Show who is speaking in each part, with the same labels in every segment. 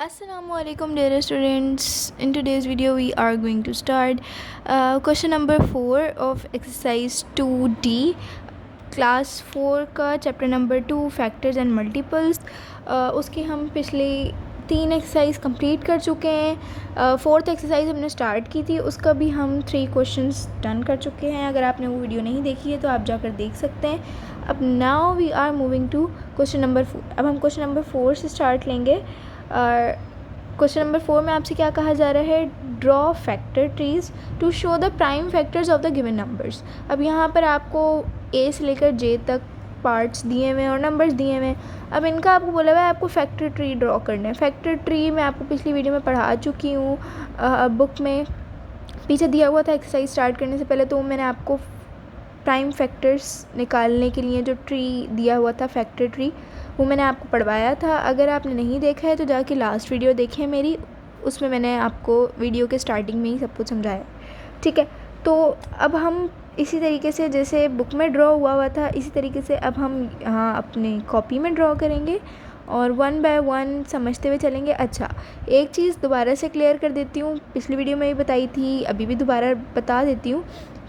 Speaker 1: Assalamualaikum dear students. In today's video we are going to start question number 4 of exercise 2D class 4 का chapter number 2 factors and multiples. उसकी हम पिछले 3 exercise complete कर चुके हैं। Fourth exercise हमने start की थी, उसका भी हम 3 क्वेश्चंस डन कर चुके हैं। अगर आपने वो वीडियो नहीं देखी है तो आप जाकर देख सकते हैं। अब now we are moving to question number 4। अब हम क्वेश्चन नंबर 4 से स्टार्ट लेंगे। क्वेश्चन नंबर 4 में आपसे क्या कहा जा रहा है, draw factor trees to show the prime factors of the given numbers. अब यहाँ पर आपको ए से लेकर जे तक पार्ट्स दिए हुए हैं और नंबर्स दिए हुए हैं। अब इनका आपको बोला हुआ है आपको फैक्टर ट्री ड्रॉ करना है। फैक्टर ट्री मैं आपको पिछली वीडियो में पढ़ा चुकी हूँ, बुक में पीछे दिया हुआ था एक्सरसाइज स्टार्ट करने से पहले। तो मैंने आपको प्राइम फैक्टर्स निकालने के लिए जो ट्री दिया हुआ था फैक्टर ट्री, वो मैंने आपको पढ़वाया था। अगर आपने नहीं देखा है तो जाके लास्ट वीडियो देखें मेरी, उसमें मैंने आपको वीडियो के स्टार्टिंग में ही सब कुछ समझाया। ठीक है, तो अब हम इसी तरीके से जैसे बुक में ड्रॉ हुआ था इसी तरीके से अब हम यहाँ अपने कॉपी में ड्रॉ करेंगे और 1 बाय 1 समझते हुए चलेंगे। अच्छा, एक चीज़ दोबारा से क्लियर कर देती हूँ, पिछली वीडियो में भी बताई थी, अभी भी दोबारा बता देती हूँ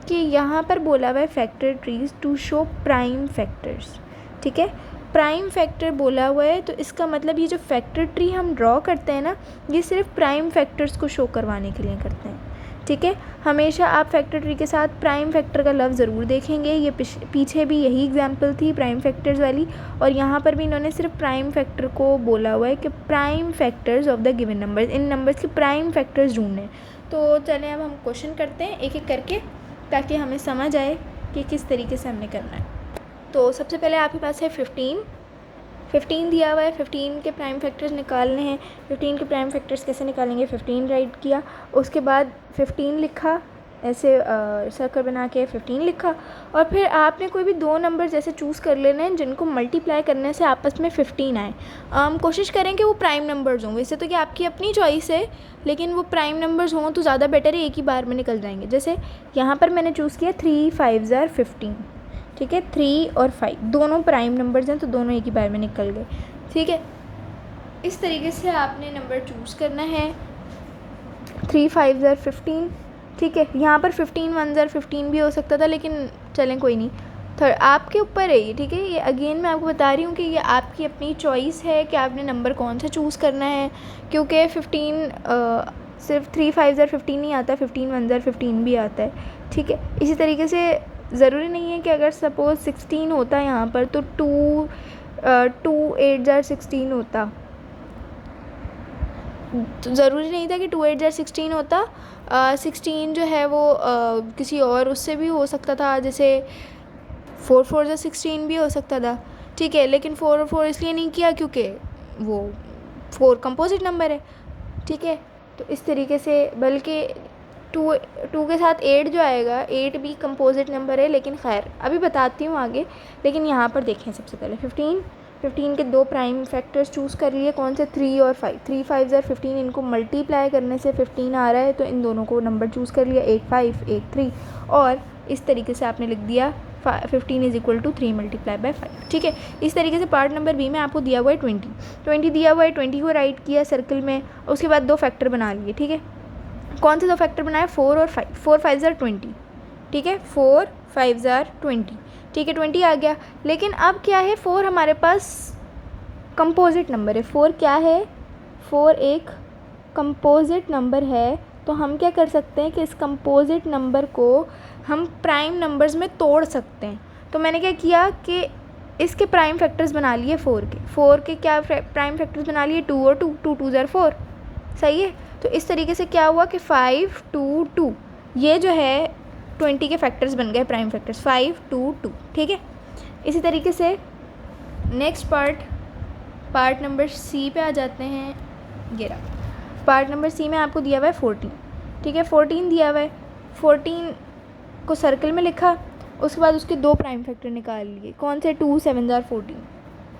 Speaker 1: कि यहाँ पर बोला हुआ है factor trees to show prime factors. ठीक है, प्राइम फैक्टर बोला हुआ है तो इसका मतलब ये जो फैक्टर ट्री हम ड्रॉ करते हैं ना, ये सिर्फ प्राइम फैक्टर्स को शो करवाने के लिए करते हैं। ठीक है, हमेशा आप फैक्टर ट्री के साथ प्राइम फैक्टर का लफ्ज़ ज़रूर देखेंगे। ये पीछे भी यही एग्जांपल थी प्राइम फैक्टर्स वाली, और यहाँ पर भी इन्होंने सिर्फ प्राइम फैक्टर को बोला हुआ है कि prime factors of the given numbers, in numbers के प्राइम फैक्टर्स ढूंढने। तो चलें अब हम क्वेश्चन करते हैं एक एक करके, ताकि हमें समझ आए कि किस तरीके से हमने करना है। तो सबसे पहले आपके पास है 15 दिया हुआ है। 15 के प्राइम फैक्टर्स निकालने हैं। 15 के प्राइम फैक्टर्स कैसे निकालेंगे, 15 राइट किया, उसके बाद 15 लिखा, ऐसे सर्कल बना के 15 लिखा, और फिर आपने कोई भी 2 नंबर जैसे चूज़ कर लेने हैं जिनको मल्टीप्लाई करने से आपस में 15 आए। कोशिश करें कि वो प्राइम नंबर्स हों। वैसे तो कि आपकी अपनी चॉइस है, लेकिन वो प्राइम नंबर्स हों तो ज़्यादा बेटर है, एक ही बार में निकल जाएंगे। जैसे यहाँ पर मैंने चूज़ किया 3 5 are 15। ठीक है, 3 और 5 दोनों प्राइम नंबर्स हैं तो दोनों एक ही बार में निकल गए। ठीक है, इस तरीके से आपने नंबर चूज़ करना है। 3 5 are 15। ठीक है, यहाँ पर 15 1 are 15 भी हो सकता था, लेकिन चलें कोई नहीं, आपके ऊपर है ये। ठीक है, ये अगेन मैं आपको बता रही हूँ कि ये आपकी अपनी चॉइस है कि आपने नंबर कौन सा चूज़ करना है, क्योंकि 15 सिर्फ 3 5 are 15 नहीं आता, 15 1 are 15 भी आता है। ठीक है, इसी तरीके से ज़रूरी नहीं है कि अगर सपोज़ 16 होता है यहाँ पर तो 2 8 are 16 होता, तो ज़रूरी नहीं था कि 2 8 are 16 होता। 16 जो है वो किसी और उससे भी हो सकता था, जैसे 4 4 are 16 भी हो सकता था। ठीक है, लेकिन 4 और 4 इसलिए नहीं किया क्योंकि वो 4 कंपोजिट नंबर है। ठीक है, तो इस तरीके से, बल्कि 2 के साथ 8 जो आएगा, 8 भी कंपोजिट नंबर है, लेकिन खैर अभी बताती हूँ आगे। लेकिन यहाँ पर देखें, सबसे पहले 15 के 2 प्राइम फैक्टर्स चूज़ कर लिए, कौन से 3 और 5। 3 5 are 15, इनको मल्टीप्लाई करने से 15 आ रहा है, तो इन दोनों को नंबर चूज़ कर लिया, 8 5 8 3, और इस तरीके से आपने लिख दिया 15 = 3 × 5। ठीक है, इस तरीके से पार्ट नंबर बी में आपको दिया हुआ है 20 दिया हुआ है। 20 को राइट किया सर्कल में, उसके बाद 2 फैक्टर बना लिए। ठीक है, कौन से 2 फैक्टर बनाए, 4 और 5। 4 5 are 20। ठीक है, 4 5 are 20। ठीक है, 20 आ गया, लेकिन अब क्या है, 4 हमारे पास कंपोजिट नंबर है। 4 क्या है, 4 एक कंपोजिट नंबर है, तो हम क्या कर सकते हैं कि इस कंपोजिट नंबर को हम प्राइम नंबर्स में तोड़ सकते हैं। तो मैंने क्या किया कि इसके प्राइम फैक्टर्स बना लिए 4 के क्या प्राइम फैक्टर्स बना लिए, 2 और 2 2 2 are 4। सही है, तो इस तरीके से क्या हुआ कि 5 2 2, ये जो है 20 के फैक्टर्स बन गए प्राइम फैक्टर्स, 5 2 2। ठीक है, इसी तरीके से नेक्स्ट पार्ट नंबर सी पे आ जाते हैं। ये रहा पार्ट नंबर सी में आपको दिया हुआ है 14। ठीक है, 14 दिया हुआ है, 14 को सर्कल में लिखा, उसके बाद उसके 2 प्राइम फैक्टर निकाल लिए, कौन से, 2 7 are 14।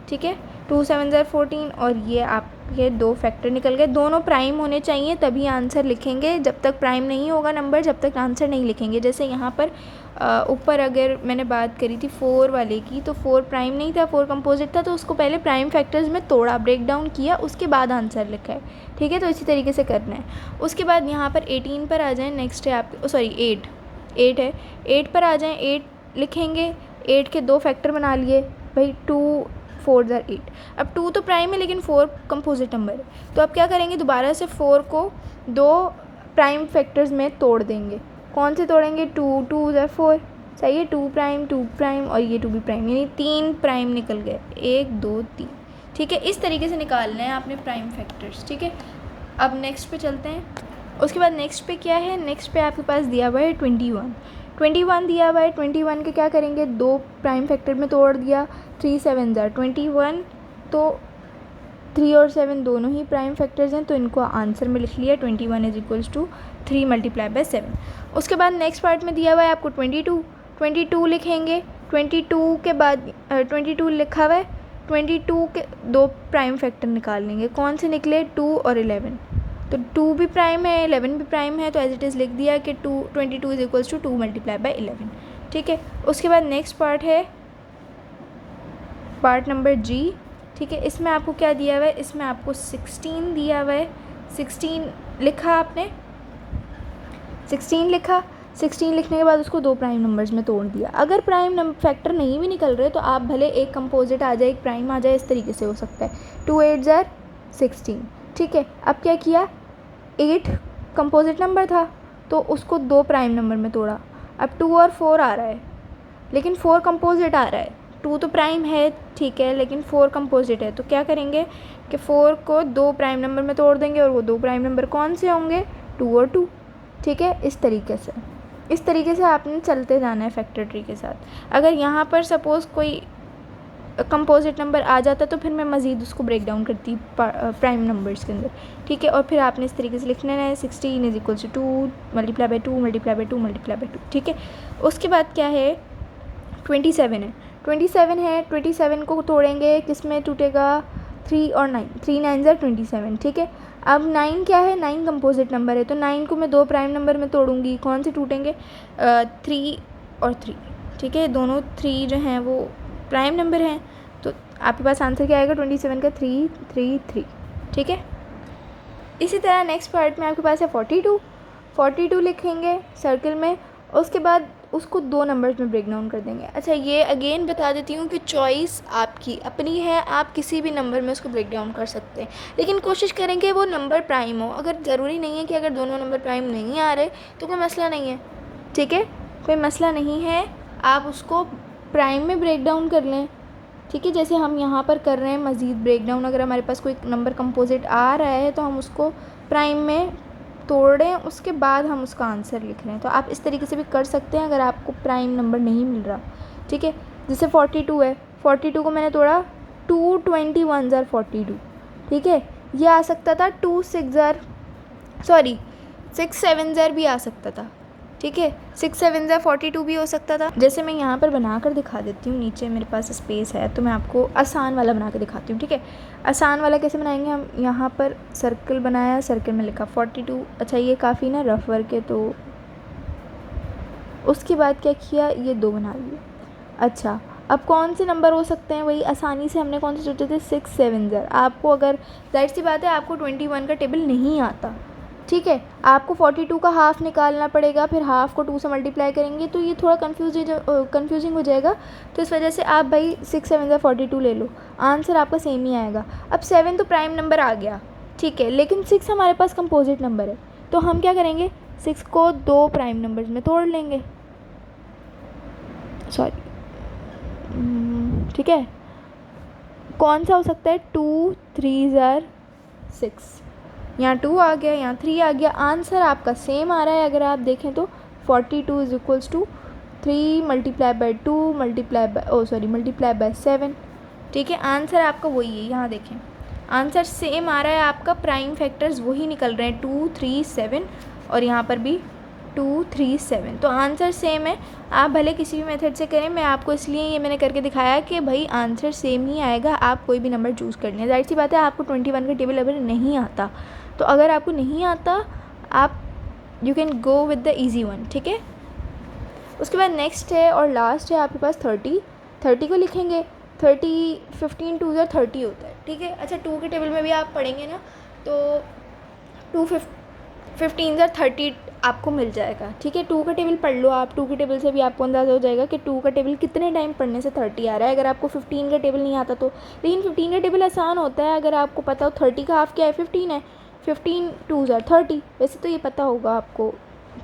Speaker 1: ठीक है, 2 7 ज़र 14 और ये आपके 2 फैक्टर निकल गए। दोनों प्राइम होने चाहिए तभी आंसर लिखेंगे, जब तक प्राइम नहीं होगा नंबर जब तक आंसर नहीं लिखेंगे। जैसे यहाँ पर ऊपर अगर मैंने बात करी थी 4 वाले की, तो 4 प्राइम नहीं था, 4 कंपोजिट था, तो उसको पहले प्राइम फैक्टर्स में तोड़ा, ब्रेक डाउन किया, उसके बाद आंसर लिखा है। ठीक है, तो इसी तरीके से करना है। उसके बाद यहाँ पर 18 पर आ जाएँ। नेक्स्ट है आप सॉरी 8 है, 8 पर आ जाएँ। 8 लिखेंगे, 8 के 2 फैक्टर बना लिए भाई, 2 4 ज़र 8। अब 2 तो प्राइम है लेकिन 4 कंपोजिट नंबर है, तो अब क्या करेंगे, दोबारा से 4 को 2 प्राइम फैक्टर्स में तोड़ देंगे। कौन से तोड़ेंगे, 2 2 ज़र 4, सही है, 2 प्राइम और ये 2 भी प्राइम, यानी 3 प्राइम निकल गए, 1 2 3। ठीक है, इस तरीके से निकालना है आपने प्राइम फैक्टर्स। ठीक है, अब नेक्स्ट पे चलते हैं। उसके बाद नेक्स्ट पे क्या है, नेक्स्ट पे आपके पास दिया हुआ है 21 दिया हुआ है। 21 के क्या करेंगे, 2 प्राइम फैक्टर में तोड़ दिया, 3 7 ज़र 21, तो 3 और 7 दोनों ही प्राइम फैक्टर्स हैं, तो इनको आंसर में लिख लिया। 21 is equals to 3 multiply by 7। उसके बाद नेक्स्ट पार्ट में दिया हुआ है आपको 22 लिखेंगे। 22 के बाद 22 लिखा हुआ है, 22 के 2 प्राइम फैक्टर निकाल लेंगे। कौन से निकले, 2 और 11, तो 2 भी प्राइम है 11 भी प्राइम है, तो एज इट इज़ लिख दिया कि 22 is equals to 2 multiply by 11। ठीक है, उसके बाद नेक्स्ट पार्ट है पार्ट नंबर जी। ठीक है, इसमें आपको क्या दिया हुआ है, इसमें आपको 16 दिया हुआ है। 16 लिखा आपने, 16 लिखा, 16 लिखने के बाद उसको 2 प्राइम नंबर्स में तोड़ दिया। अगर प्राइम फैक्टर नहीं भी निकल रहे तो आप भले एक कंपोजिट आ जाए एक प्राइम आ जाए, इस तरीके से हो सकता है। 2 8 ज़र 16। ठीक है, अब क्या किया, 8 कंपोजिट नंबर था तो उसको 2 प्राइम नंबर में तोड़ा। अब 2 और 4 आ रहा है लेकिन 4 कंपोजिट आ रहा है, 2 तो प्राइम है ठीक है, लेकिन 4 कंपोजिट है, तो क्या करेंगे कि 4 को 2 प्राइम नंबर में तोड़ देंगे, और वो 2 प्राइम नंबर कौन से होंगे, 2 और 2। ठीक है, इस तरीके से आपने चलते जाना है फैक्टर ट्री के साथ। अगर यहाँ पर सपोज़ कोई कंपोजिट नंबर आ जाता तो फिर मैं मज़ीद उसको ब्रेक डाउन करती प्राइम नंबर्स के अंदर। ठीक है, और फिर आपने इस तरीके से लिखना है 16 is equal to 2 multiply by 2 multiply by 2 multiply by 2। ठीक है, उसके बाद क्या है, 27 है। 27 को तोड़ेंगे, किस में टूटेगा, 3 और 9, 3 9 ज़र 27। ठीक है, अब 9 क्या है, 9 कंपोजिट नंबर है, तो 9 को मैं 2 प्राइम नंबर में तोड़ूंगी। कौन से टूटेंगे, 3 और 3। ठीक है, दोनों 3 जो हैं वो प्राइम नंबर हैं, तो आपके पास आंसर क्या आएगा, 27 का 3 3 3। ठीक है, इसी तरह नेक्स्ट पार्ट में आपके पास है 42 लिखेंगे सर्कल में। उसके बाद उसको 2 नंबर्स में ब्रेक डाउन कर देंगे। अच्छा, ये अगेन बता देती हूँ कि चॉइस आपकी अपनी है, आप किसी भी नंबर में उसको ब्रेक डाउन कर सकते हैं, लेकिन कोशिश करें कि वो नंबर प्राइम हो। अगर ज़रूरी नहीं है कि अगर दोनों नंबर प्राइम नहीं आ रहे तो कोई मसला नहीं है। ठीक है, कोई मसला नहीं है, आप उसको प्राइम में ब्रेक डाउन कर लें। ठीक है, जैसे हम यहाँ पर कर रहे हैं मज़ीद ब्रेक डाउन, अगर हमारे पास कोई नंबर कंपोजिट आ रहा है तो हम उसको प्राइम में तोड़ें, उसके बाद हम उसका आंसर लिख रहे हैं। तो आप इस तरीके से भी कर सकते हैं अगर आपको प्राइम नंबर नहीं मिल रहा। ठीक है, जैसे 42 है, 42 को मैंने तोड़ा, 2 21 ज़र 42। ठीक है, ये आ सकता था 6 7 ज़र भी आ सकता था। ठीक है, 6 7 ज़र 42 भी हो सकता था। जैसे मैं यहाँ पर बना कर दिखा देती हूँ, नीचे मेरे पास स्पेस है तो मैं आपको आसान वाला बना के दिखाती हूँ। ठीक है, आसान वाला कैसे बनाएंगे, हम यहाँ पर सर्कल बनाया, सर्कल में लिखा 42। अच्छा, ये काफ़ी ना रफ वर्क है, तो उसके बाद क्या किया, ये 2 बना लिए। अच्छा, अब कौन से नंबर हो सकते हैं, वही आसानी से हमने कौन से सोचे थे, 6 7 ज़र। आपको अगर जाहिर सी बात है आपको 21 का टेबल नहीं आता, ठीक है, आपको 42 का हाफ़ निकालना पड़ेगा, फिर हाफ़ को 2 से मल्टीप्लाई करेंगे, तो ये थोड़ा कन्फ्यूजिंग हो जाएगा। तो इस वजह से आप भाई 6 7 ज़र 42 ले लो, आंसर आपका सेम ही आएगा। अब 7 तो प्राइम नंबर आ गया, ठीक है, लेकिन 6 हमारे पास कंपोजिट नंबर है, तो हम क्या करेंगे, 6 को 2 प्राइम नंबर्स में तोड़ लेंगे। सॉरी, ठीक है, कौन सा हो सकता है, 2 3 ज़र 6, यहाँ 2 आ गया, यहाँ 3 आ गया, आंसर आपका सेम आ रहा है। अगर आप देखें तो 42 is equals to 3 multiply by 2 multiply by 7। ठीक है, आंसर आपका वही है, यहाँ देखें आंसर सेम आ रहा है आपका, प्राइम फैक्टर्स वही निकल रहे हैं, 2 3 7, और यहाँ पर भी 2 3 7। तो आंसर सेम है, आप भले किसी भी मेथड से करें, मैं आपको इसलिए ये मैंने करके दिखाया कि भाई आंसर सेम ही आएगा, आप कोई भी नंबर चूज़ कर लें। जाहिर सी बात है आपको 21 का टेबल अगर नहीं आता, तो अगर आपको नहीं आता आप you can go with the easy one, ठीक है। उसके बाद नेक्स्ट है और लास्ट है आपके पास 30 को लिखेंगे। 30 15 2 30 होता है, ठीक है। अच्छा 2 के टेबल में भी आप पढ़ेंगे ना, तो 2 15 30 आपको मिल जाएगा, ठीक है। 2 का टेबल पढ़ लो आप, 2 के टेबल से भी आपको अंदाज़ा हो जाएगा कि 2 का टेबल कितने टाइम पढ़ने से 30 आ रहा है। अगर आपको 15 का टेबल नहीं आता तो, लेकिन 15 का टेबल आसान होता है अगर आपको पता हो 30 का हाफ क्या है, 15 है। 15 2 30, वैसे तो ये पता होगा आपको,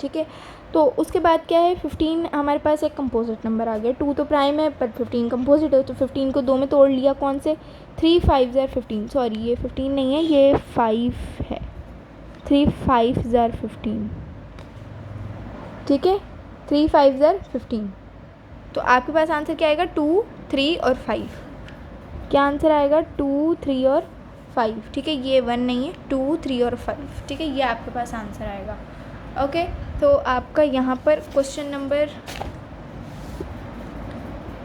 Speaker 1: ठीक है। तो उसके बाद क्या है, 15 हमारे पास एक कंपोजिट नंबर आ गया। 2 तो प्राइम है पर 15 कंपोजिट है, तो 15 को 2 में तोड़ लिया, कौन से 3 5 15, सॉरी ये 15 नहीं है, ये 5 है। 3 5 15, ठीक है। 3 5 15, तो आपके पास आंसर क्या आएगा, 2 3 और 5। क्या आंसर आएगा, 2 3 और 5, ठीक है। ये 1 नहीं है, 2 3 और 5, ठीक है। ये आपके पास आंसर आएगा, ओके। तो आपका यहाँ पर क्वेश्चन नंबर,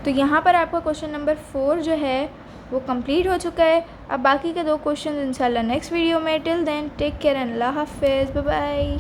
Speaker 1: तो यहाँ पर आपका क्वेश्चन नंबर 4 जो है वो कंप्लीट हो चुका है। अब बाकी के 2 क्वेश्चन इंशाल्लाह नेक्स्ट वीडियो में। Till then take care and अल्लाह हाफिज़, बाय बाय।